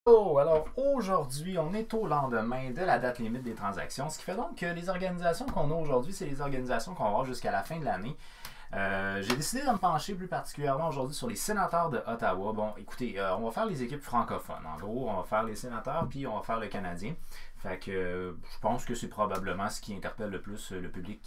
Oh, alors aujourd'hui, on est au lendemain de la date limite des transactions, ce qui fait donc que les organisations qu'on a aujourd'hui, c'est les organisations qu'on va avoir jusqu'à la fin de l'année. J'ai décidé de me pencher plus particulièrement aujourd'hui sur les sénateurs de Ottawa. Bon, écoutez, on va faire les équipes francophones. En gros, on va faire les sénateurs, puis on va faire le Canadien. Fait que je pense que c'est probablement ce qui interpelle le plus le public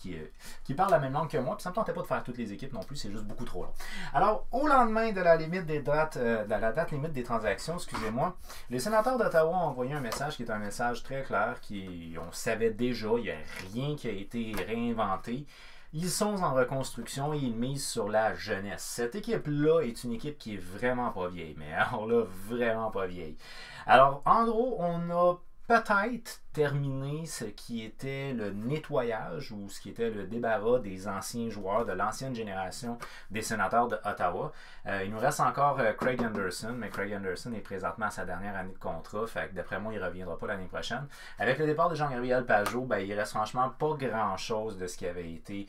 qui parle la même langue que moi. Puis ça me tentait pas de faire toutes les équipes non plus, c'est juste beaucoup trop long. Alors, au lendemain de la limite des dates, de la date limite des transactions, excusez-moi, les sénateurs d'Ottawa ont envoyé un message qui est un message très clair, on savait déjà, il n'y a rien qui a été réinventé. Ils sont en reconstruction et ils misent sur la jeunesse. Cette équipe-là est une équipe qui est vraiment pas vieille, mais alors là, vraiment pas vieille. Alors, en gros, on a peut-être terminé ce qui était le nettoyage ou ce qui était le débarras des anciens joueurs de l'ancienne génération des sénateurs de Ottawa. Il nous reste encore Craig Anderson, mais Craig Anderson est présentement à sa dernière année de contrat, fait que d'après moi, il ne reviendra pas l'année prochaine. Avec le départ de Jean-Gabriel Pageau, ben, il reste franchement pas grand-chose de ce qui avait été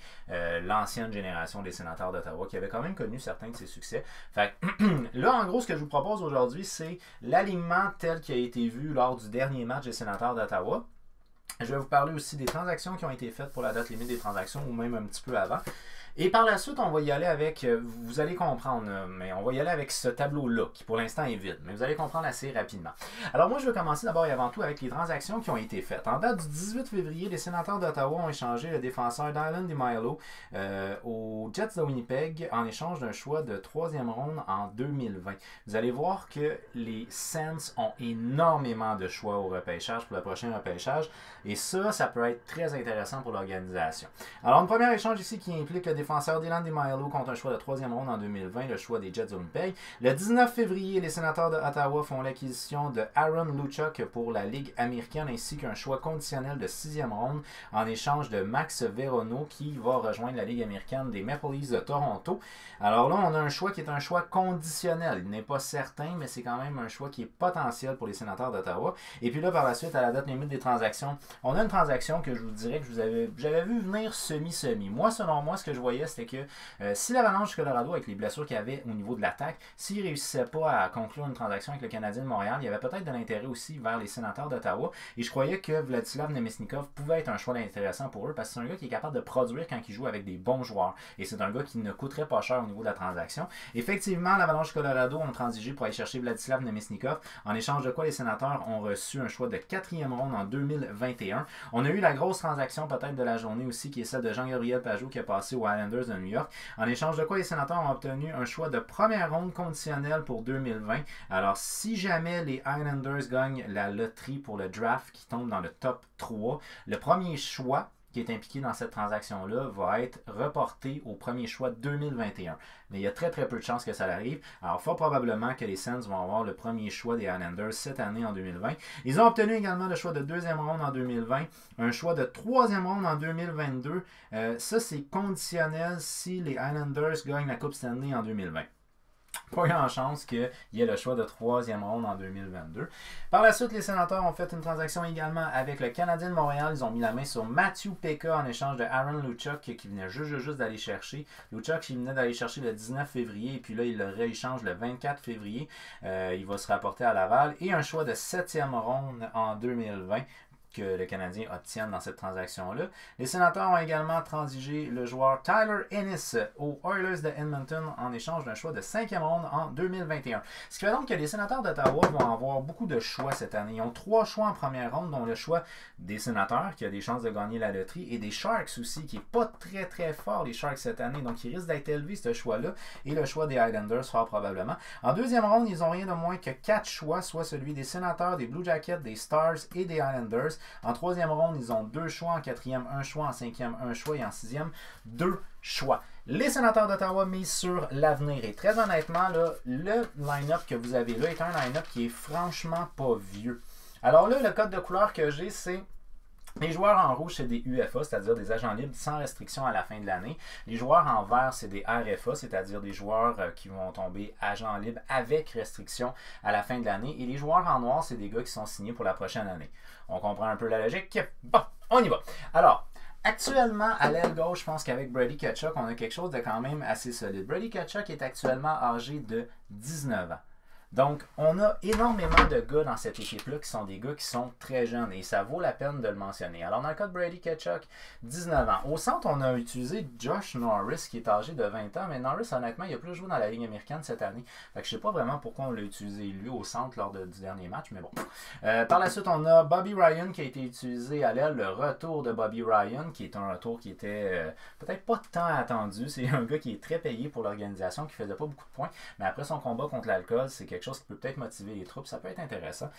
l'ancienne génération des sénateurs d'Ottawa, qui avait quand même connu certains de ses succès. Fait que, là, en gros, ce que je vous propose aujourd'hui, c'est l'alignement tel qu'il a été vu lors du dernier match des sénateurs d'Ottawa. Je vais vous parler aussi des transactions qui ont été faites pour la date limite des transactions ou même un petit peu avant. Et par la suite, on va y aller avec, vous allez comprendre, mais on va y aller avec ce tableau-là, qui pour l'instant est vide, mais vous allez comprendre assez rapidement. Alors moi, je vais commencer d'abord et avant tout avec les transactions qui ont été faites. En date du 18 février, les sénateurs d'Ottawa ont échangé le défenseur Dylan DeMilo aux Jets de Winnipeg en échange d'un choix de 3e ronde en 2020. Vous allez voir que les Sens ont énormément de choix au repêchage pour le prochain repêchage, et ça peut être très intéressant pour l'organisation. Alors, un premier échange ici qui implique le défenseur Dylan DeMilo contre un choix de 3e ronde en 2020, le choix des Jets de Winnipeg. Le 19 février, les sénateurs de Ottawa font l'acquisition de Aaron Luchuk pour la Ligue américaine ainsi qu'un choix conditionnel de 6e ronde en échange de Max Veronneau qui va rejoindre la Ligue américaine des Maple Leafs de Toronto. Alors là, on a un choix qui est un choix conditionnel. Il n'est pas certain, mais c'est quand même un choix qui est potentiel pour les sénateurs d'Ottawa. Et puis là, par la suite, à la date limite des transactions, on a une transaction que je vous dirais que j'avais vu venir semi-semi. Moi, selon moi, ce que je voyais, c'était que si l'Avalanche du Colorado, avec les blessures qu'il y avait au niveau de l'attaque, s'il ne réussissait pas à conclure une transaction avec le Canadien de Montréal, il y avait peut-être de l'intérêt aussi vers les sénateurs d'Ottawa. Et je croyais que Vladislav Namestnikov pouvait être un choix intéressant pour eux parce que c'est un gars qui est capable de produire quand il joue avec des bons joueurs. Et c'est un gars qui ne coûterait pas cher au niveau de la transaction. Effectivement, l'Avalanche du Colorado ont transigé pour aller chercher Vladislav Namestnikov, en échange de quoi les sénateurs ont reçu un choix de 4e ronde en 2021. On a eu la grosse transaction peut-être de la journée aussi, qui est celle de Jean-Gabriel Pageau qui a passé aux Islanders de New York, en échange de quoi les sénateurs ont obtenu un choix de première ronde conditionnel pour 2020. Alors, si jamais les Islanders gagnent la loterie pour le draft qui tombe dans le top 3, le premier choix qui est impliqué dans cette transaction-là va être reporté au premier choix 2021. Mais il y a très très peu de chances que ça arrive. Alors, fort probablement que les Sens vont avoir le premier choix des Islanders cette année en 2020. Ils ont obtenu également le choix de 2e ronde en 2020, un choix de 3e ronde en 2022. Ça, c'est conditionnel si les Islanders gagnent la Coupe Stanley en 2020. Pas grand chance qu'il y ait le choix de 3e ronde en 2022. Par la suite, les sénateurs ont fait une transaction également avec le Canadien de Montréal. Ils ont mis la main sur Matthew Pekka en échange de Aaron Luchuk qui venait juste d'aller chercher. Luchuk, il venait d'aller chercher le 19 février et puis là, il le rééchange le 24 février. Il va se rapporter à Laval. Et un choix de 7e ronde en 2020 que le Canadien obtienne dans cette transaction-là. Les sénateurs ont également transigé le joueur Tyler Ennis aux Oilers de Edmonton en échange d'un choix de 5e ronde en 2021. Ce qui fait donc que les sénateurs d'Ottawa vont avoir beaucoup de choix cette année. Ils ont 3 choix en première ronde, dont le choix des sénateurs, qui a des chances de gagner la loterie, et des Sharks aussi, qui n'est pas très très fort, les Sharks cette année, donc il risque d'être élevé ce choix-là, et le choix des Highlanders fort probablement. En 2e ronde, ils n'ont rien de moins que 4 choix, soit celui des sénateurs, des Blue Jackets, des Stars et des Highlanders. En 3e ronde, ils ont 2 choix, en 4e, 1 choix, en 5e, 1 choix et en 6e, 2 choix. Les sénateurs d'Ottawa misent sur l'avenir. Et très honnêtement, là, le line-up que vous avez là est un line-up qui est franchement pas vieux. Alors là, le code de couleur que j'ai, c'est les joueurs en rouge, c'est des UFA, c'est-à-dire des agents libres sans restriction à la fin de l'année. Les joueurs en vert, c'est des RFA, c'est-à-dire des joueurs qui vont tomber agents libres avec restriction à la fin de l'année. Et les joueurs en noir, c'est des gars qui sont signés pour la prochaine année. On comprend un peu la logique? Bon, on y va. Alors, actuellement, à l'aile gauche, je pense qu'avec Brady Tkachuk, on a quelque chose de quand même assez solide. Brady Tkachuk est actuellement âgé de 19 ans. Donc, on a énormément de gars dans cette équipe-là qui sont des gars qui sont très jeunes et ça vaut la peine de le mentionner. Alors, dans le cas de Brady Tkachuk, 19 ans. Au centre, on a utilisé Josh Norris qui est âgé de 20 ans, mais Norris, honnêtement, il a plus joué dans la Ligue américaine cette année. Fait que je sais pas vraiment pourquoi on l'a utilisé lui au centre lors du dernier match, mais bon. Par la suite, on a Bobby Ryan qui a été utilisé à l'aile. Le retour de Bobby Ryan, qui est un retour qui était peut-être pas tant attendu. C'est un gars qui est très payé pour l'organisation, qui faisait pas beaucoup de points, mais après son combat contre l'alcool, c'est quelque chose qui peut peut-être motiver les troupes. Ça peut être intéressant.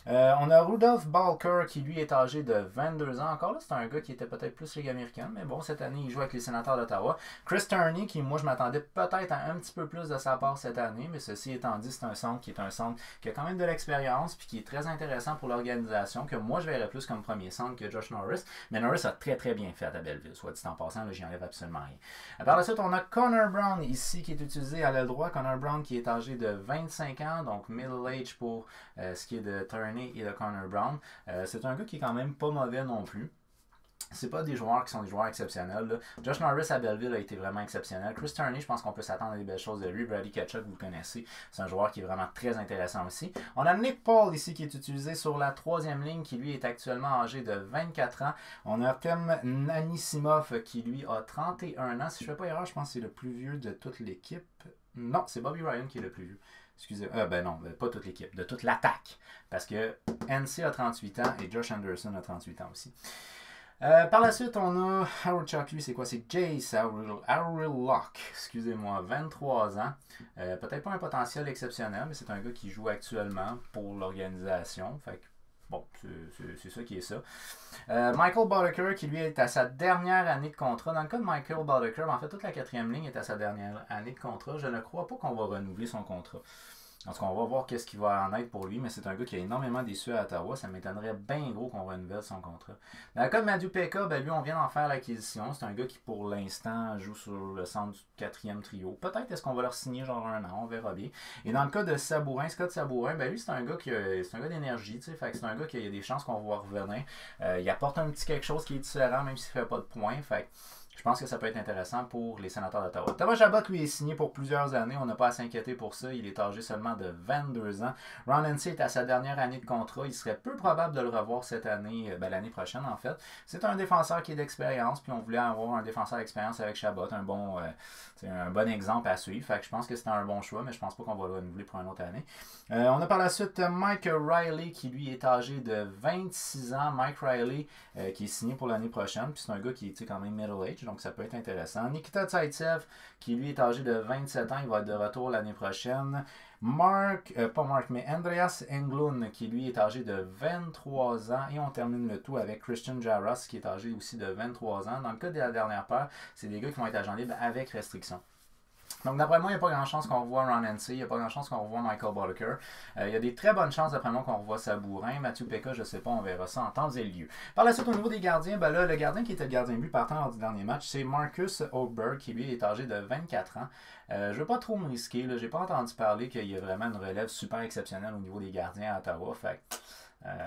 On a Rudolph Balker qui lui est âgé de 22 ans. Encore là, c'est un gars qui était peut-être plus Ligue américaine, mais bon, cette année, il joue avec les Sénateurs d'Ottawa. Chris Turney, qui moi je m'attendais peut-être à un petit peu plus de sa part cette année, mais ceci étant dit, c'est un centre qui a quand même de l'expérience puis qui est très intéressant pour l'organisation, que moi je verrais plus comme premier centre que Josh Norris. Mais Norris a très très bien fait à Belleville, soit dit en passant, là j'y enlève absolument rien. Par la suite, on a Connor Brown ici qui est utilisé à l'aile droit. Connor Brown qui est âgé de 25 ans, donc middle age pour ce qui est de Turney et de Connor Brown. C'est un gars qui est quand même pas mauvais non plus. C'est pas des joueurs qui sont des joueurs exceptionnels. Là. Josh Norris à Belleville a été vraiment exceptionnel. Chris Turney, je pense qu'on peut s'attendre à des belles choses de lui. Brady Tkachuk, vous le connaissez. C'est un joueur qui est vraiment très intéressant aussi. On a Nick Paul ici qui est utilisé sur la troisième ligne, qui lui est actuellement âgé de 24 ans. On a Artem Anisimov qui lui a 31 ans. Si je ne fais pas erreur, je pense que c'est le plus vieux de toute l'équipe. Non, c'est Bobby Ryan qui est le plus vieux. Excusez, ben non, pas toute l'équipe, de toute l'attaque. Parce que NC a 38 ans et Josh Anderson a 38 ans aussi. Par la suite, on a Howard Chuck, lui, c'est quoi? C'est Jace Avril Locke, excusez-moi, 23 ans. Peut-être pas un potentiel exceptionnel, mais c'est un gars qui joue actuellement pour l'organisation. Fait que, bon, c'est ça qui est ça. Michael Boddicker, qui lui est à sa dernière année de contrat. Dans le cas de Michael Boddicker, en fait, toute la quatrième ligne est à sa dernière année de contrat. Je ne crois pas qu'on va renouveler son contrat. En tout cas, on va voir qu'est-ce qui va en être pour lui, mais c'est un gars qui a énormément déçu à Ottawa. Ça m'étonnerait bien gros qu'on renouvelle son contrat. Dans le cas de Matthew Pekka, ben lui, on vient d'en faire l'acquisition. C'est un gars qui, pour l'instant, joue sur le centre du quatrième trio. Peut-être est-ce qu'on va leur signer genre un an, on verra bien. Et dans le cas de Sabourin, Scott Sabourin, ben lui, c'est un gars d'énergie, tu sais. Fait que c'est un gars qui a des chances qu'on va voir revenir. Il apporte un petit quelque chose qui est différent, même s'il ne fait pas de points. Fait que je pense que ça peut être intéressant pour les Sénateurs d'Ottawa. Thomas Chabot, lui, est signé pour plusieurs années. On n'a pas à s'inquiéter pour ça. Il est âgé seulement de 22 ans. Ron Hainsey est à sa dernière année de contrat. Il serait peu probable de le revoir cette année, l'année prochaine, en fait. C'est un défenseur qui est d'expérience, puis on voulait avoir un défenseur d'expérience avec Chabot, un bon exemple à suivre. Fait que je pense que c'était un bon choix, mais je pense pas qu'on va le renouveler pour une autre année. On a par la suite Mike Riley, qui lui est âgé de 26 ans. Mike Riley, qui est signé pour l'année prochaine, puis c'est un gars qui est quand même middle age, donc ça peut être intéressant. Nikita Zaitsev, qui lui est âgé de 27 ans, il va être de retour l'année prochaine. Andreas Englund, qui lui est âgé de 23 ans. Et on termine le tout avec Christian Jaros, qui est âgé aussi de 23 ans. Dans le cas de la dernière paire, c'est des gars qui vont être agents libres avec restriction. Donc, d'après moi, il n'y a pas grand chance qu'on revoie Ron Hainsey, il n'y a pas grand chance qu'on revoie Michael Boddicker. Il y a des très bonnes chances, d'après moi, qu'on revoie Sabourin. Matthew Pekka, je ne sais pas, on verra ça en temps et lieu. Par la suite, au niveau des gardiens, ben là, le gardien qui était le gardien de but partant lors du dernier match, c'est Marcus Oberg, qui lui est âgé de 24 ans. Je ne veux pas trop me risquer, je n'ai pas entendu parler qu'il y a vraiment une relève super exceptionnelle au niveau des gardiens à Ottawa. Fait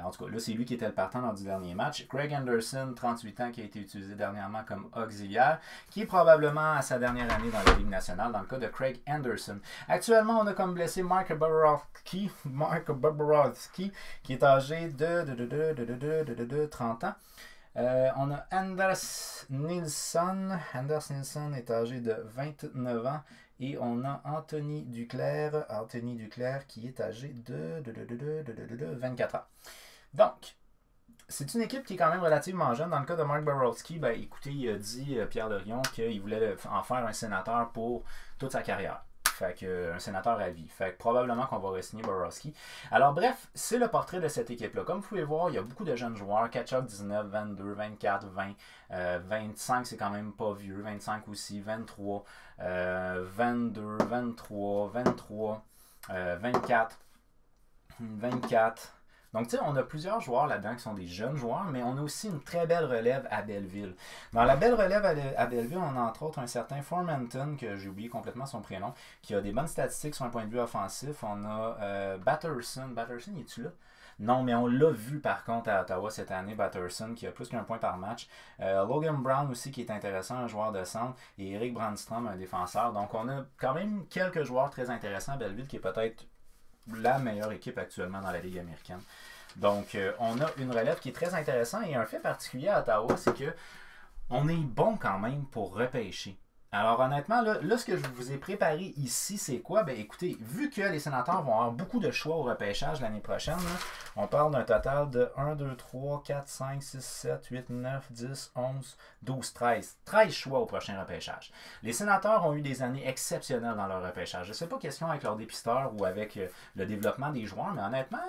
en tout cas, là, c'est lui qui était le partant lors du dernier match. Craig Anderson, 38 ans, qui a été utilisé dernièrement comme auxiliaire, qui est probablement à sa dernière année dans la Ligue nationale, dans le cas de Craig Anderson. Actuellement, on a comme blessé Mark Bobrovsky, qui est âgé de 30 ans. On a Anders Nilsson. Anders Nilsson est âgé de 29 ans. Et on a Anthony Duclair qui est âgé de 24 ans. Donc, c'est une équipe qui est quand même relativement jeune. Dans le cas de Mark Bobrovsky, ben, écoutez, il a dit, Pierre Dorion, qu'il voulait en faire un sénateur pour toute sa carrière. Fait que, un sénateur à vie. Fait que probablement qu'on va re-signer Bobrovsky. Alors bref, c'est le portrait de cette équipe-là. Comme vous pouvez voir, il y a beaucoup de jeunes joueurs. Tkachuk 19, 22, 24, 20, 25, c'est quand même pas vieux. 25 aussi, 23, 22, 23, 23, 24, 24. Donc, tu sais, on a plusieurs joueurs là-dedans qui sont des jeunes joueurs, mais on a aussi une très belle relève à Belleville. Dans la belle relève à Belleville, on a entre autres un certain Formanton, que j'ai oublié complètement son prénom, qui a des bonnes statistiques sur un point de vue offensif. On a Batterson. Batterson, es-tu là? Non, mais on l'a vu par contre à Ottawa cette année, Batterson, qui a plus qu'un point par match. Logan Brown aussi, qui est intéressant, un joueur de centre. Et Eric Brandstrom, un défenseur. Donc, on a quand même quelques joueurs très intéressants à Belleville, qui est peut-être la meilleure équipe actuellement dans la Ligue américaine. Donc, on a une relève qui est très intéressante. Et un fait particulier à Ottawa, c'est que on est bon quand même pour repêcher. Alors honnêtement, là, ce que je vous ai préparé ici, c'est quoi? Ben écoutez, vu que les sénateurs vont avoir beaucoup de choix au repêchage l'année prochaine, là, on parle d'un total de 1, 2, 3, 4, 5, 6, 7, 8, 9, 10, 11, 12, 13. 13 choix au prochain repêchage. Les sénateurs ont eu des années exceptionnelles dans leur repêchage. Je ne sais pas question avec leur dépisteur ou avec le développement des joueurs, mais honnêtement,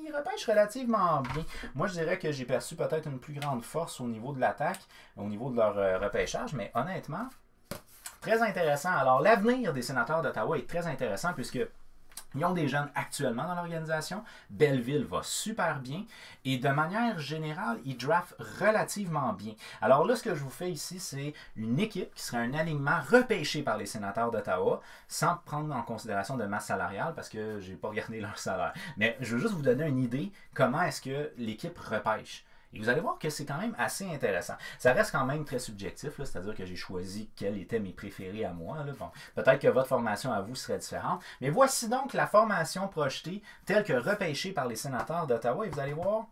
ils repêchent relativement bien. Moi, je dirais que j'ai perçu peut-être une plus grande force au niveau de l'attaque, au niveau de leur repêchage, mais honnêtement, très intéressant. Alors, l'avenir des sénateurs d'Ottawa est très intéressant puisque ils ont des jeunes actuellement dans l'organisation. Belleville va super bien. Et de manière générale, ils draftent relativement bien. Alors là, ce que je vous fais ici, c'est une équipe qui serait un alignement repêché par les sénateurs d'Ottawa sans prendre en considération de masse salariale parce que je n'ai pas regardé leur salaire. Mais je veux juste vous donner une idée comment est-ce que l'équipe repêche. Et vous allez voir que c'est quand même assez intéressant. Ça reste quand même très subjectif, c'est-à-dire que j'ai choisi quels étaient mes préférés à moi. Là. Bon, peut-être que votre formation à vous serait différente. Mais voici donc la formation projetée telle que repêchée par les sénateurs d'Ottawa. Et vous allez voir,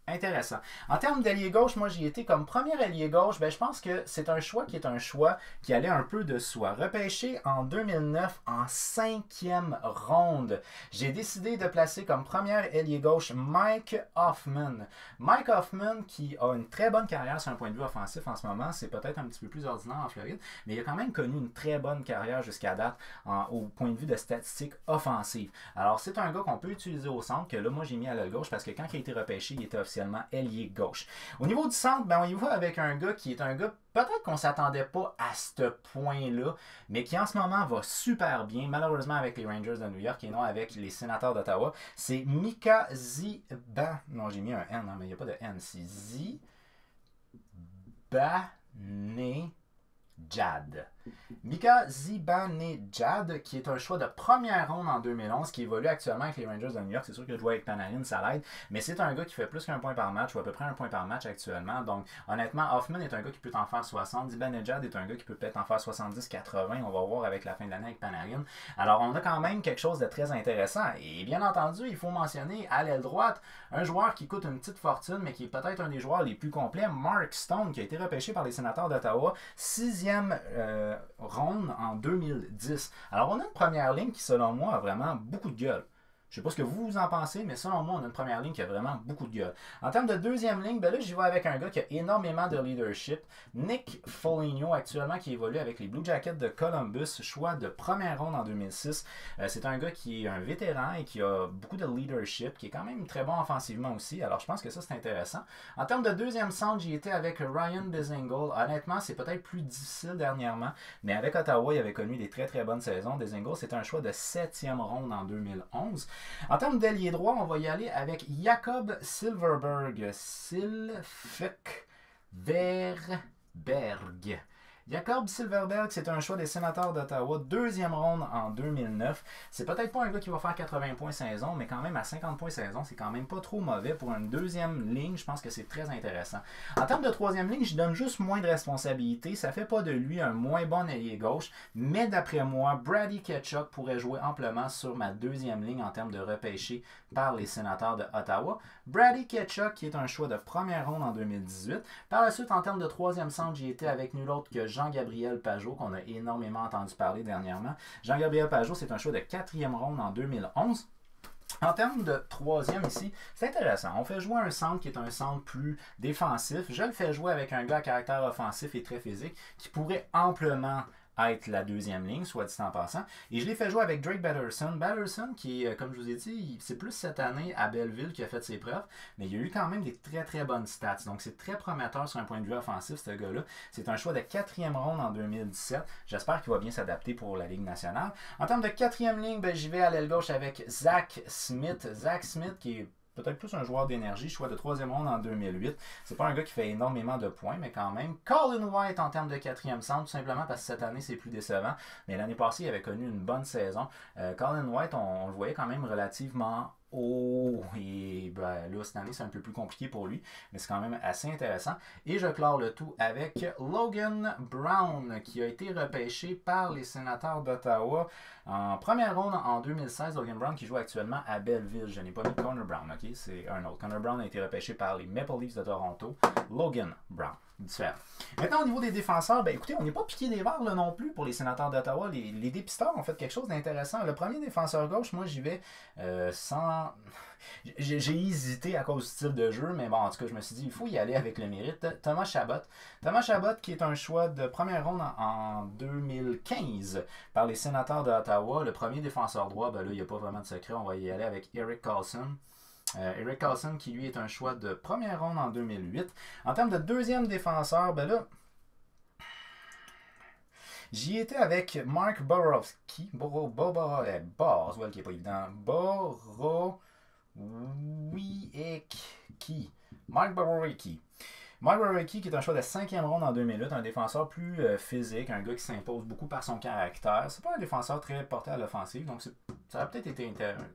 intéressant. En termes d'ailier gauche, moi j'y étais comme premier ailier gauche. Ben, je pense que c'est un choix qui allait un peu de soi. Repêché en 2009 en 5e ronde. J'ai décidé de placer comme premier ailier gauche Mike Hoffman. Mike Hoffman qui a une très bonne carrière sur un point de vue offensif en ce moment. C'est peut-être un petit peu plus ordinaire en Floride, mais il a quand même connu une très bonne carrière jusqu'à date au point de vue de statistiques offensives. Alors c'est un gars qu'on peut utiliser au centre, que là moi j'ai mis à l'aile gauche parce que quand il a été repêché, il était officiellement ailier gauche. Au niveau du centre, ben, on y va avec un gars qui est un gars, peut-être qu'on ne s'attendait pas à ce point-là, mais qui en ce moment va super bien, malheureusement avec les Rangers de New York et non avec les sénateurs d'Ottawa. C'est Mika Zibanejad. Non, j'ai mis un N, mais il n'y a pas de N. C'est Zibanejad. Mika Zibanejad, qui est un choix de première ronde en 2011, qui évolue actuellement avec les Rangers de New York. C'est sûr que jouer avec Panarin, ça l'aide, mais c'est un gars qui fait plus qu'un point par match, ou à peu près un point par match actuellement. Donc, honnêtement, Hoffman est un gars qui peut en faire 60. Zibanejad est un gars qui peut peut-être en faire 70-80. On va voir avec la fin de l'année avec Panarin. Alors, on a quand même quelque chose de très intéressant. Et bien entendu, il faut mentionner à l'aile droite un joueur qui coûte une petite fortune, mais qui est peut-être un des joueurs les plus complets, Mark Stone, qui a été repêché par les sénateurs d'Ottawa, 6e ronde en 2010. Alors, on a une première ligne qui, selon moi, a vraiment beaucoup de gueule. Je ne sais pas ce que vous en pensez, mais selon moi, on a une première ligne qui a vraiment beaucoup de gueule. En termes de deuxième ligne, ben là, j'y vais avec un gars qui a énormément de leadership. Nick Foligno, actuellement, qui évolue avec les Blue Jackets de Columbus, choix de première ronde en 2006. C'est un gars qui est un vétéran et qui a beaucoup de leadership, qui est quand même très bon offensivement aussi. Alors, je pense que ça, c'est intéressant. En termes de deuxième centre, j'y étais avec Ryan Dzingel. Honnêtement, c'est peut-être plus difficile dernièrement, mais avec Ottawa, il avait connu des très très bonnes saisons. Dzingel, c'est un choix de 7e ronde en 2011. En termes d'ailier droit, on va y aller avec Jakob Silfverberg. Jakob Silfverberg, c'est un choix des sénateurs d'Ottawa, 2e ronde en 2009. C'est peut-être pas un gars qui va faire 80 points saison, mais quand même à 50 points saison, c'est quand même pas trop mauvais. Pour une deuxième ligne, je pense que c'est très intéressant. En termes de troisième ligne, je donne juste moins de responsabilités. Ça fait pas de lui un moins bon ailier gauche, mais d'après moi, Brady Tkachuk pourrait jouer amplement sur ma deuxième ligne en termes de repêché par les sénateurs de Ottawa. Brady Tkachuk, qui est un choix de première ronde en 2018. Par la suite, en termes de troisième centre, j'y étais avec nul autre que Jean-Gabriel Pageau, qu'on a énormément entendu parler dernièrement. Jean-Gabriel Pageau, c'est un choix de 4e ronde en 2011. En termes de troisième ici, c'est intéressant. On fait jouer un centre qui est un centre plus défensif. Je le fais jouer avec un gars à caractère offensif et très physique qui pourrait amplement être la deuxième ligne, soit dit en passant. Et je l'ai fait jouer avec Drake Batherson. Batherson, qui, comme je vous ai dit, c'est plus cette année à Belleville qui a fait ses preuves, mais il a eu quand même des très très bonnes stats. Donc c'est très prometteur sur un point de vue offensif, ce gars-là. C'est un choix de 4e ronde en 2017. J'espère qu'il va bien s'adapter pour la Ligue nationale. En termes de 4e ligne, ben, j'y vais à l'aile gauche avec Zach Smith. Zach Smith, qui est peut-être plus un joueur d'énergie, choix de 3e ronde en 2008. C'est pas un gars qui fait énormément de points, mais quand même. Colin White en termes de 4e centre, tout simplement parce que cette année, c'est plus décevant. Mais l'année passée, il avait connu une bonne saison. Colin White, on le voyait quand même relativement haut et ben, là, cette année, c'est un peu plus compliqué pour lui, mais c'est quand même assez intéressant. Et je clore le tout avec Logan Brown, qui a été repêché par les Sénateurs d'Ottawa en première ronde en 2016. Logan Brown qui joue actuellement à Belleville. Je n'ai pas mis Connor Brown, ok? C'est un autre. Connor Brown a été repêché par les Maple Leafs de Toronto. Logan Brown. Différent. Maintenant, au niveau des défenseurs, ben écoutez, on n'est pas piqué des verres là, non plus pour les Sénateurs d'Ottawa. Les dépisteurs ont fait quelque chose d'intéressant. Le premier défenseur gauche, moi j'y vais sans... J'ai hésité à cause du style de jeu, mais bon, en tout cas, je me suis dit, il faut y aller avec le mérite. Thomas Chabot. Thomas Chabot, qui est un choix de première ronde en 2015 par les Sénateurs d'Ottawa. Le premier défenseur droit, ben là, il n'y a pas vraiment de secret. On va y aller avec Erik Karlsson. Erik Karlsson, qui lui est un choix de première ronde en 2008. En termes de deuxième défenseur, ben là, j'y étais avec Mark Borowiecki. Boswell qui n'est pas évident. Borowiecki. Mark Borowiecki. Mark Borowiecki, qui est un choix de 5e ronde en 2008, un défenseur plus physique, un gars qui s'impose beaucoup par son caractère. C'est pas un défenseur très porté à l'offensive, donc ça a peut-être été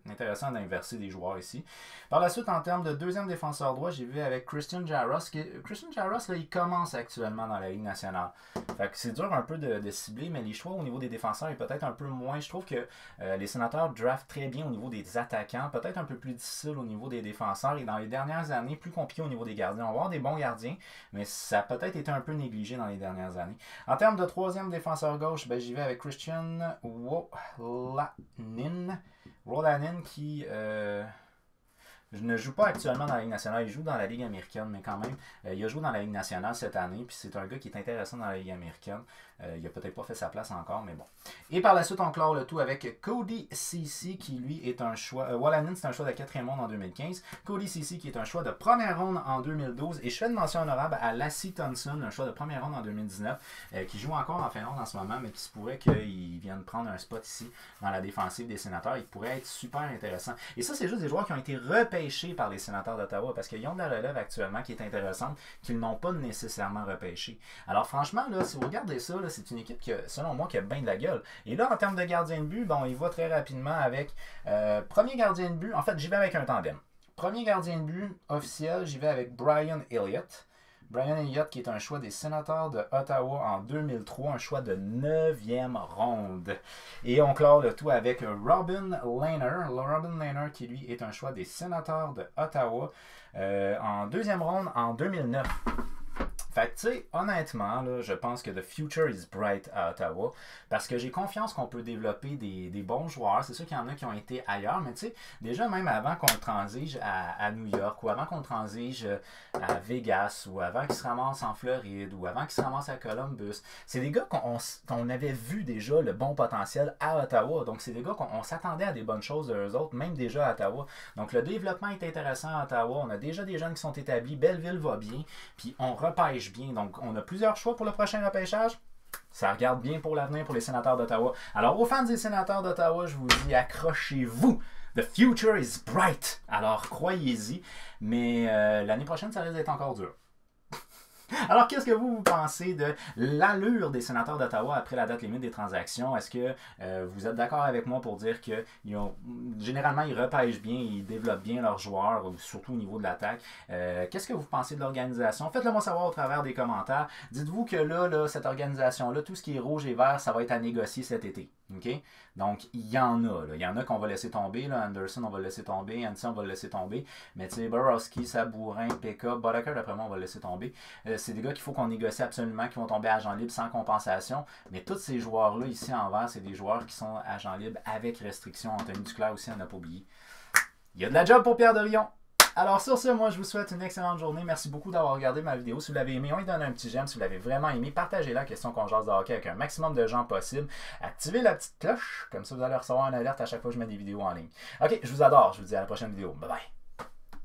intéressant d'inverser des joueurs ici. Par la suite, en termes de deuxième défenseur droit, j'ai vu avec Christian Jaros. Christian Jaros, là, il commence actuellement dans la Ligue nationale. Fait que c'est dur un peu de cibler, mais les choix au niveau des défenseurs est peut-être un peu moins. Je trouve que les Sénateurs draftent très bien au niveau des attaquants, peut-être un peu plus difficile au niveau des défenseurs, et dans les dernières années, plus compliqué au niveau des gardiens. On va avoir des bons gardiens, mais ça a peut-être été un peu négligé dans les dernières années. En termes de troisième défenseur gauche, ben, j'y vais avec Christian Wolanin qui ne joue pas actuellement dans la Ligue nationale, il joue dans la Ligue américaine, mais quand même, il a joué dans la Ligue nationale cette année, puis c'est un gars qui est intéressant dans la Ligue américaine. Il n'a peut-être pas fait sa place encore, mais bon. Et par la suite, on clore le tout avec Cody Ceci, qui lui est un choix... Wolanin, c'est un choix de 4e ronde en 2015. Cody Ceci, qui est un choix de première ronde en 2012. Et je fais une mention honorable à Lassie Thompson, un choix de première ronde en 2019, qui joue encore en Finlande en ce moment, mais qui se pourrait qu'il vienne prendre un spot ici dans la défensive des Sénateurs. Il pourrait être super intéressant. Et ça, c'est juste des joueurs qui ont été repêchés par les Sénateurs d'Ottawa, parce qu'ils ont de la relève actuellement qui est intéressante, qu'ils n'ont pas nécessairement repêché. Alors franchement, là, si vous regardez ça, là, c'est une équipe qui, selon moi, qui a bien de la gueule. Et là, en termes de gardien de but, bon, il va très rapidement avec premier gardien de but. En fait, j'y vais avec un tandem. Premier gardien de but officiel, j'y vais avec Brian Elliott. Brian Elliott, qui est un choix des Sénateurs de Ottawa en 2003, un choix de 9e ronde. Et on clore le tout avec Robin Lehner. Robin Lehner, qui lui est un choix des Sénateurs de Ottawa en 2e ronde en 2009. Fait que, tu sais, honnêtement, là, je pense que the future is bright à Ottawa parce que j'ai confiance qu'on peut développer des bons joueurs. C'est sûr qu'il y en a qui ont été ailleurs, mais tu sais, déjà même avant qu'on le transige à New York ou avant qu'on le transige à Vegas ou avant qu'il se ramasse en Floride ou avant qu'il se ramasse à Columbus, c'est des gars qu'on avait vu déjà le bon potentiel à Ottawa. Donc, c'est des gars qu'on s'attendait à des bonnes choses d'eux autres, même déjà à Ottawa. Donc, le développement est intéressant à Ottawa. On a déjà des jeunes qui sont établis. Belleville va bien. Puis, on repêche bien. Donc, on a plusieurs choix pour le prochain repêchage. Ça regarde bien pour l'avenir pour les Sénateurs d'Ottawa. Alors, aux fans des Sénateurs d'Ottawa, je vous dis, accrochez-vous. The future is bright. Alors, croyez-y. Mais l'année prochaine, ça risque d'être encore dur. Alors, qu'est-ce que vous pensez de l'allure des Sénateurs d'Ottawa après la date limite des transactions? Est-ce que vous êtes d'accord avec moi pour dire que généralement, ils repêchent bien, ils développent bien leurs joueurs, surtout au niveau de l'attaque? Qu'est-ce que vous pensez de l'organisation? Faites-le moi savoir au travers des commentaires. Dites-vous que là, cette organisation-là, tout ce qui est rouge et vert, ça va être à négocier cet été. Okay? Donc, il y en a. Là. Il y en a qu'on va laisser tomber. Là. Anderson, on va le laisser tomber. Hanson, on va le laisser tomber. Mais tu sais, Borowski, Sabourin, Pekka, Boddicker, d'après moi, on va le laisser tomber. C'est des gars qu'il faut qu'on négocie absolument, qui vont tomber agent libre sans compensation. Mais tous ces joueurs-là, ici en vert, c'est des joueurs qui sont agents libres avec restriction. Anthony Duclair aussi, on n'a pas oublié. Il y a de la job pour Pierre Dorion. Alors sur ce, moi je vous souhaite une excellente journée. Merci beaucoup d'avoir regardé ma vidéo. Si vous l'avez aimé, on lui donne un petit j'aime. Si vous l'avez vraiment aimé, partagez-la, question qu'on jase de hockey avec un maximum de gens possible. Activez la petite cloche, comme ça vous allez recevoir une alerte à chaque fois que je mets des vidéos en ligne. Ok, je vous adore. Je vous dis à la prochaine vidéo. Bye bye.